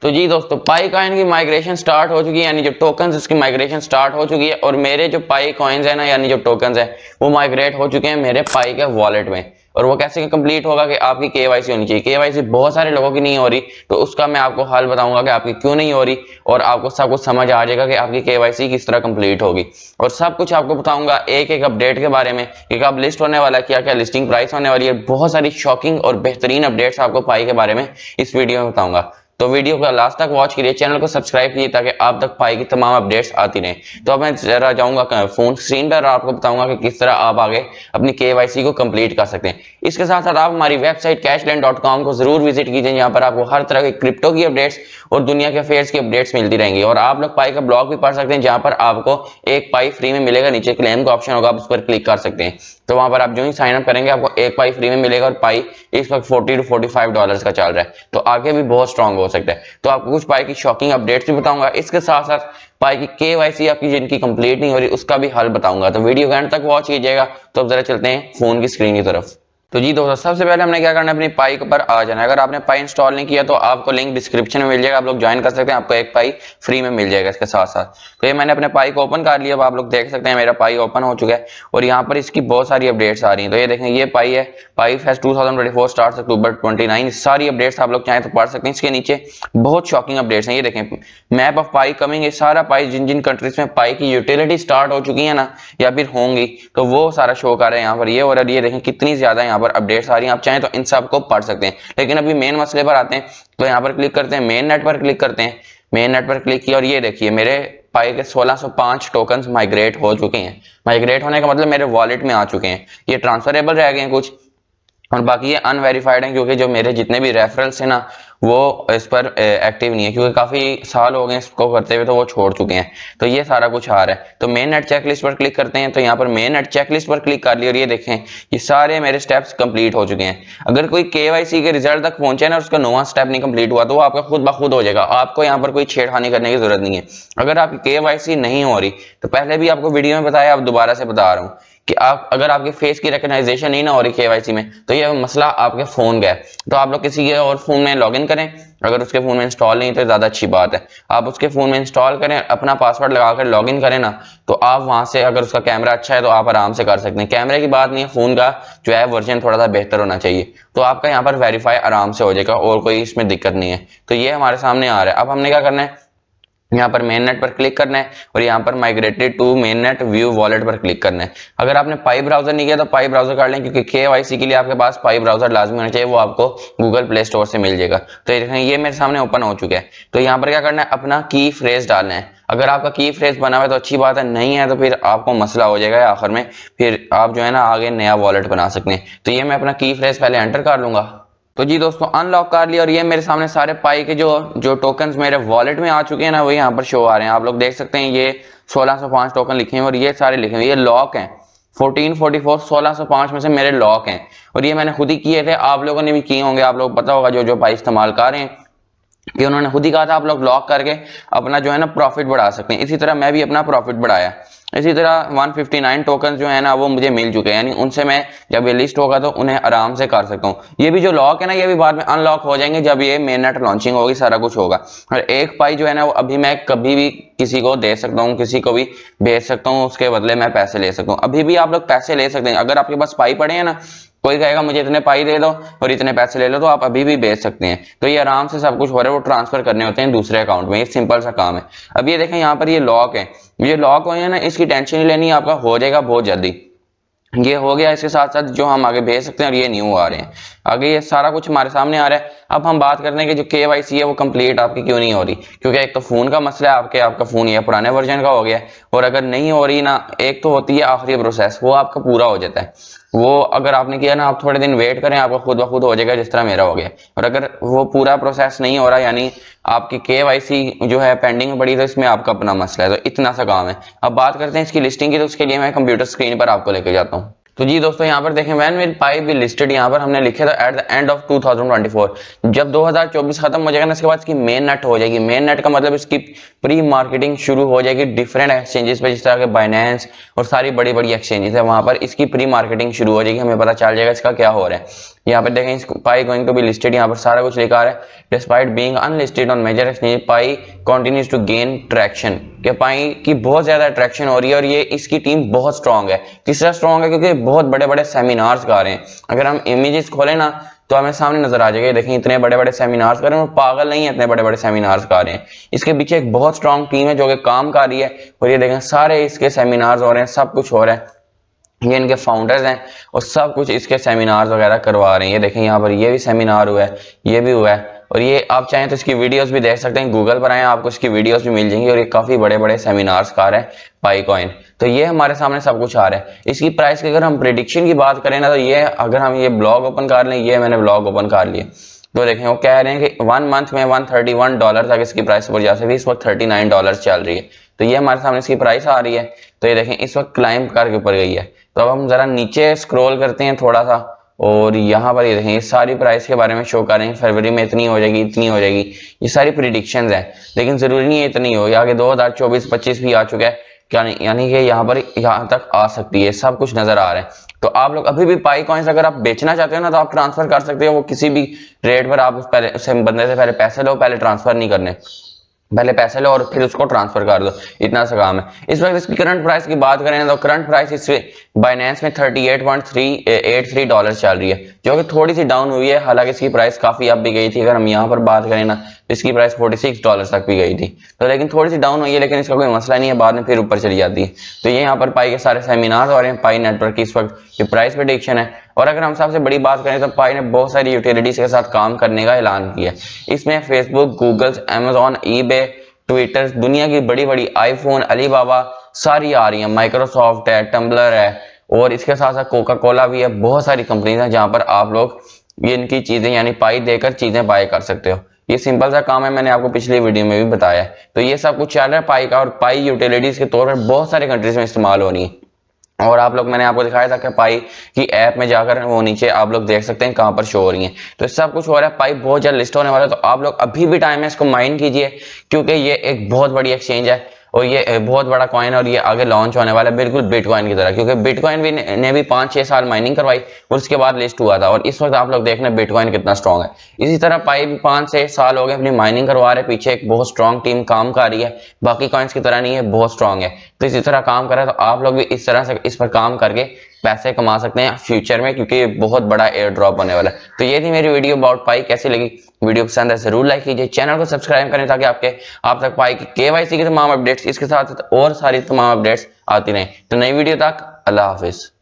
तो जी दोस्तों, पाई कॉइन की माइग्रेशन स्टार्ट हो चुकी है, यानी जो टोकन्स इसकी माइग्रेशन स्टार्ट हो चुकी है और मेरे जो पाई कॉइन्स है ना, यानी जो टोकन्स है वो माइग्रेट हो चुके हैं मेरे पाई के वॉलेट में। और वो कैसे कंप्लीट होगा कि आपकी केवाईसी होनी चाहिए। केवाईसी बहुत सारे लोगों की नहीं हो रही, तो उसका मैं आपको हल बताऊंगा कि आपकी क्यों नहीं हो रही, और आपको सब कुछ समझ आ जाएगा कि आपकी केवाईसी किस तरह कंप्लीट होगी। और सब कुछ आपको बताऊंगा एक एक अपडेट के बारे में कि कब लिस्ट होने वाला है, क्या क्या लिस्टिंग प्राइस होने वाली है। बहुत सारी शॉकिंग और बेहतरीन अपडेट्स आपको पाई के बारे में इस वीडियो में बताऊंगा। तो वीडियो को लास्ट तक वॉच कीजिए, चैनल को सब्सक्राइब कीजिए ताकि आप तक पाई की तमाम अपडेट्स आती रहें। तो अब मैं जरा जाऊंगा फोन स्क्रीन पर और आपको बताऊंगा कि किस तरह आप आगे अपनी केवाईसी को कंप्लीट कर सकते हैं। इसके साथ साथ आप हमारी वेबसाइट cashland.com को जरूर विजिट कीजिए, यहाँ पर आपको हर तरह के क्रिप्टो की अपडेट्स और दुनिया के अफेयर्स की अपडेट्स मिलती रहेंगी। और आप लोग पाई का ब्लॉग भी पढ़ सकते हैं, जहां पर आपको एक पाई फ्री में मिलेगा। नीचे क्लेम का ऑप्शन होगा, आप उस पर क्लिक कर सकते हैं। तो वहां पर आप जो ही साइन अप करेंगे आपको एक पाई फ्री में मिलेगा। और पाई इस वक्त $40 to $45 का चल रहा है, तो आगे भी बहुत स्ट्रांग हो सकता है। तो आपको कुछ पाई की शॉकिंग अपडेट्स भी बताऊंगा। इसके साथ साथ पाई की केवाईसी आपकी जिनकी कंप्लीट नहीं हो रही उसका भी हल बताऊंगा। तो वीडियो के एंड तक वॉच कीजिएगा। तो अब जरा चलते हैं फोन की स्क्रीन की तरफ। तो जी दोस्तों, सबसे पहले हमने क्या करना है, अपनी पाई के ऊपर आ जाना है। अगर आपने पाई इंस्टॉल नहीं किया तो आपको लिंक डिस्क्रिप्शन में मिल जाएगा, आप लोग ज्वाइन कर सकते हैं, आपको एक पाई फ्री में मिल जाएगा इसके साथ साथ। तो ये मैंने अपने पाई को ओपन कर लिया। अब आप लोग देख सकते हैं मेरा पाई ओपन हो चुका है और यहाँ पर इसकी बहुत सारी अपडेट्स आ रही हैं। तो ये देखें, ये पाई है, पाई फेस्ट 2024 स्टार्ट October 29। सारी अपडेट्स आप लोग चाहें तो पढ़ सकते हैं। इसके नीचे बहुत शॉकिंग अपडेट्स हैं। ये देखें, मैप ऑफ पाई कमिंग, ये सारा पाई जिन जिन कंट्रीज में पाई की यूटिलिटी स्टार्ट हो चुकी है ना या फिर होंगी, तो वो सारा शो कर रहे हैं यहाँ पर ये। और ये देखें कितनी ज्यादा यहाँ पर अपडेट्स आ रही हैं, आप चाहें तो इन सब को पढ़ सकते हैं। लेकिन अभी मेन मसले पर आते हैं। तो यहाँ पर क्लिक करते हैं, मेन नेट पर क्लिक करते हैं। मेन नेट पर क्लिक किया और ये देखिए मेरे पाई के 1605 टोकन्स माइग्रेट हो चुके हैं। माइग्रेट होने का मतलब मेरे वॉलेट में आ चुके हैं। ये ट्रांसफरेबल रह गए हैं कुछ, और बाकी ये अनवेरिफाइड है, क्योंकि जो मेरे जितने भी रेफरल्स है ना वो इस पर एक्टिव नहीं है, क्योंकि काफी साल हो गए इसको करते हुए, तो वो छोड़ चुके हैं। तो ये सारा कुछ आ रहा है। तो मेन नेट चेकलिस्ट पर क्लिक करते हैं। तो यहाँ पर मेन नेट चेकलिस्ट पर क्लिक कर लिया और ये देखें ये सारे मेरे स्टेप्स कंप्लीट हो चुके हैं। अगर कोई केवाईसी के रिजल्ट तक पहुंचे ना, उसका 9वां स्टेप नहीं कंप्लीट हुआ, तो वो आपका खुद ब खुद हो जाएगा। आपको यहाँ पर कोई छेड़खानी करने की जरूरत नहीं है। अगर आपकी केवाईसी नहीं हो रही, तो पहले भी आपको वीडियो में बताया, अब दोबारा से बता रहा हूँ कि आप अगर आपके फेस की रिकॉग्नाइजेशन नहीं ना हो रही केवाईसी में, तो ये मसला आपके फोन का है। तो आप लोग किसी के और फोन में लॉगिन करें। अगर उसके फोन में इंस्टॉल नहीं तो ज्यादा अच्छी बात है, आप उसके फोन में इंस्टॉल करें, अपना पासवर्ड लगाकर लॉगिन करें ना, तो आप वहां से, अगर उसका कैमरा अच्छा है तो आप आराम से कर सकते हैं। कैमरे की बात नहीं है, फोन का जो है वर्जन थोड़ा सा बेहतर होना चाहिए, तो आपका यहाँ पर वेरीफाई आराम से हो जाएगा और कोई इसमें दिक्कत नहीं है। तो ये हमारे सामने आ रहा है। अब हमने क्या करना है, यहाँ पर मेन नेट पर क्लिक करना है और यहाँ पर migrated to mainnet view wallet पर क्लिक करना है। अगर आपने पाई ब्राउजर नहीं किया तो पाई ब्राउजर कर लें, क्योंकि केवाईसी के लिए आपके पास पाई ब्राउजर लाजमी होना चाहिए, वो आपको गूगल प्ले स्टोर से मिल जाएगा। तो ये देखें, ये मेरे सामने ओपन हो चुका है। तो यहाँ पर क्या करना है, अपना की फ्रेज डालना है। अगर आपका की फ्रेज बना हुआ है तो अच्छी बात है, नहीं है तो फिर आपको मसला हो जाएगा आखिर में, फिर आप जो है ना आगे नया वॉलेट बना सकते हैं। तो ये मैं अपना की फ्रेज पहले एंटर कर लूंगा। तो जी दोस्तों, अनलॉक कर लिया और ये मेरे सामने सारे पाई के जो टोकन्स मेरे वॉलेट में आ चुके हैं ना, वो यहाँ पर शो आ रहे हैं। आप लोग देख सकते हैं ये 1605 टोकन लिखे हैं और ये सारे लिखे हुए, ये लॉक हैं। 1444 1605 में से मेरे लॉक हैं और ये मैंने खुद ही किए थे। आप लोगों ने भी किए होंगे, आप लोग पता होगा जो जो पाई इस्तेमाल कर रहे हैं, कि उन्होंने खुद ही कहा था आप लोग लॉक करके अपना जो है ना प्रॉफिट बढ़ा सकते हैं। इसी तरह मैं भी अपना प्रॉफिट बढ़ाया। इसी तरह 159 टोकन जो है ना वो मुझे मिल चुके हैं, यानी उनसे मैं जब ये लिस्ट होगा तो उन्हें आराम से कर सकता हूँ। ये भी जो लॉक है ना, ये भी बाद में अनलॉक हो जाएंगे जब ये मेन नेट लॉन्चिंग होगी, सारा कुछ होगा। और एक पाई जो है ना वो अभी मैं कभी भी किसी को दे सकता हूँ, किसी को भी भेज सकता हूँ, उसके बदले मैं पैसे ले सकता हूँ। अभी भी आप लोग पैसे ले सकते हैं। अगर आपके पास पाई पड़े हैं ना, कोई कहेगा मुझे इतने पाई दे दो और इतने पैसे ले लो, तो आप अभी भी भेज सकते हैं। तो ये आराम से सब कुछ हो रहा है, वो ट्रांसफर करने होते हैं दूसरे अकाउंट में, ये सिंपल सा काम है। अब ये देखें यहाँ पर ये लॉक है, ये लॉक हुए हैं ना, इसकी टेंशन नहीं लेनी, आपका हो जाएगा बहुत जल्दी। ये हो गया। इसके साथ साथ जो हम आगे भेज सकते हैं और ये न्यू आ रहे हैं आगे, ये सारा कुछ हमारे सामने आ रहा है। अब हम बात करते हैं कि जो केवाईसी है वो कंप्लीट आपकी क्यों नहीं हो रही, क्योंकि एक तो फोन का मसला है, आपका फोन ये पुराने वर्जन का हो गया है। और अगर नहीं हो रही ना, एक तो होती है आखिरी प्रोसेस, वो आपका पूरा हो जाता है। वो अगर आपने किया ना, आप थोड़े दिन वेट करें, आपका खुद ब खुद हो जाएगा, जिस तरह मेरा हो गया। और अगर वो पूरा प्रोसेस नहीं हो रहा, यानी आपकी केवाईसी जो है पेंडिंग में पड़ी, तो इसमें आपका अपना मसला है। तो इतना सा काम है। अब बात करते हैं इसकी लिस्टिंग की, तो उसके लिए मैं कंप्यूटर स्क्रीन पर आपको लेके जाता हूँ। तो जी दोस्तों, यहाँ पर देखें, when will pi B listed, यहाँ पर हमने लिखे था एट द एंड ऑफ 2024। जब 2024 खत्म हो जाएगा ना, इसके बाद इसकी मेन नेट हो जाएगी। मेन नेट का मतलब इसकी प्री मार्केटिंग शुरू हो जाएगी डिफरेंट एक्सचेंजेस पे, जिस तरह के बाइनेंस और सारी बड़ी बड़ी एक्सचेंजेस है, वहां पर इसकी प्री मार्केटिंग शुरू हो जाएगी। हमें पता चल जाएगा इसका क्या हो रहा है। यहाँ पे देखें, इस Pi going to be listed, यहाँ पर सारा कुछ लिखा है। Despite being unlisted on major exchange, Pi continues to gain traction, कि पाई की बहुत ज्यादा अट्रैक्शन हो रही है और ये इसकी टीम बहुत स्ट्रांग है। तीसरा स्ट्रांग है क्योंकि बहुत बड़े बड़े सेमिनार्स कर रहे हैं। अगर हम इमेजेस खोलें ना तो हमें सामने नजर आ जाएगा, देखें इतने बड़े बड़े सेमिनार्स कर रहे हैं, वो पागल नहीं है, इतने बड़े बड़े सेमिनार्स कर रहे हैं। इसके पीछे एक बहुत स्ट्रांग टीम है जो कि काम कर रही है। और ये देखें सारे इसके सेमिनार्स हो रहे हैं, सब कुछ हो रहा है, ये इनके फाउंडर्स हैं और सब कुछ इसके सेमिनार्स वगैरह करवा रहे हैं। ये देखें यहाँ पर ये भी सेमिनार हुआ है, ये भी हुआ है, और ये आप चाहें तो इसकी वीडियोस भी देख सकते हैं, गूगल पर आए आपको इसकी वीडियोस भी मिल जाएंगी। और ये काफी बड़े बड़े सेमिनार्स का रहा है पाई कॉइन। तो ये हमारे सामने सब कुछ आ रहा है। इसकी प्राइस की अगर हम प्रिडिक्शन की बात करें ना, तो ये अगर हम ये ब्लॉग ओपन कर लें, ये मैंने ब्लॉग ओपन कर लिया, तो देखें वो कह रहे हैं कि 1 मंथ में $131 तक इसकी प्राइस ऊपर जा सकती है। इस वक्त $39 चल रही है। तो ये हमारे सामने इसकी प्राइस आ रही है। तो ये देखें इस वक्त क्लाइंब करके ऊपर गई है। तो अब हम जरा नीचे स्क्रॉल करते हैं थोड़ा सा, और यहाँ पर ये देखें ये सारी प्राइस के बारे में शो कर रहे हैं, फरवरी में इतनी हो जाएगी, इतनी हो जाएगी, ये सारी प्रिडिक्शंस हैं। लेकिन जरूरी नहीं है इतनी हो, आगे 2024-25 भी आ चुका है, यानी कि यहाँ पर यहाँ तक आ सकती है, सब कुछ नजर आ रहा है। तो आप लोग अभी भी पाई कॉइन्स अगर आप बेचना चाहते हो ना, तो आप ट्रांसफर कर सकते हो, वो किसी भी रेट पर आप उस बंदे से पहले पैसे लो, पहले ट्रांसफर नहीं करने, पहले पैसे लो और फिर उसको ट्रांसफर कर दो, इतना सा काम है। इस वक्त इसकी करंट प्राइस की बात करें तो करंट प्राइस इस बाइनेंस में $38.383 चल रही है, जो कि थोड़ी सी डाउन हुई है। हालांकि इसकी प्राइस काफी अप भी गई थी। अगर हम यहाँ पर बात करें ना, तो इसकी प्राइस $46 तक भी गई थी, तो लेकिन थोड़ी सी डाउन हुई है, लेकिन इसका कोई मसला नहीं है, बाद में फिर ऊपर चली जाती है। तो ये यहाँ पर पाई के सारे सेमिनार हो रहे हैं, पाई नेटवर्क की इस वक्त ये प्राइस प्रेडिक्शन है। और अगर हम सबसे बड़ी बात करें तो पाई ने बहुत सारी यूटिलिटीज के साथ काम करने का ऐलान किया। इसमें Facebook, Google, Amazon, eBay, Twitter, दुनिया की बड़ी बड़ी आईफोन, अलीबाबा सारी आ रही है, माइक्रोसॉफ्ट है, टम्बलर है, और इसके साथ साथ कोका कोला भी है। बहुत सारी कंपनीज हैं जहां पर आप लोग ये इनकी चीजें यानी पाई देकर चीजें बाय कर सकते हो। ये सिंपल सा काम है, मैंने आपको पिछली वीडियो में भी बताया है। तो ये सब कुछ चल रहा है पाई का, और पाई यूटिलिटीज के तौर पर बहुत सारी कंट्रीज में इस्तेमाल हो रही है। और आप लोग, मैंने आपको दिखाया था कि पाई की ऐप में जाकर वो नीचे आप लोग देख सकते हैं कहां पर शो हो रही है। तो सब कुछ हो रहा है, पाई बहुत जल्द लिस्ट होने वाला है। तो आप लोग अभी भी टाइम है, इसको माइन कीजिए, क्योंकि ये एक बहुत बड़ी एक्सचेंज है और ये बहुत बड़ा कॉइन है, और ये आगे लॉन्च होने वाला है बिल्कुल बिटकॉइन की तरह, क्योंकि बिटकॉइन भी ने भी 5-6 साल माइनिंग करवाई और उसके बाद लिस्ट हुआ था। और इस वक्त आप लोग देख रहे हैं बिटकॉइन कितना स्ट्रॉन्ग है। इसी तरह पाई भी 5-6 साल हो गए अपनी माइनिंग करवा रहे, पीछे एक बहुत स्ट्रॉन्ग टीम काम कर रही है, बाकी कॉइन्स की तरह नहीं है, बहुत स्ट्रॉन्ग है। तो इसी तरह काम कर रहा है, तो आप लोग भी इस तरह से इस पर काम करके पैसे कमा सकते हैं फ्यूचर में, क्योंकि ये बहुत बड़ा एयर ड्रॉप होने वाला है। तो ये थी मेरी वीडियो अबाउट पाई। कैसी लगी वीडियो? पसंद है जरूर लाइक कीजिए, चैनल को सब्सक्राइब करें ताकि आप तक पाई की केवाईसी की तमाम अपडेट्स, इसके साथ और सारी तमाम अपडेट्स आती रहें। तो नई वीडियो तक अल्लाह हाफिज।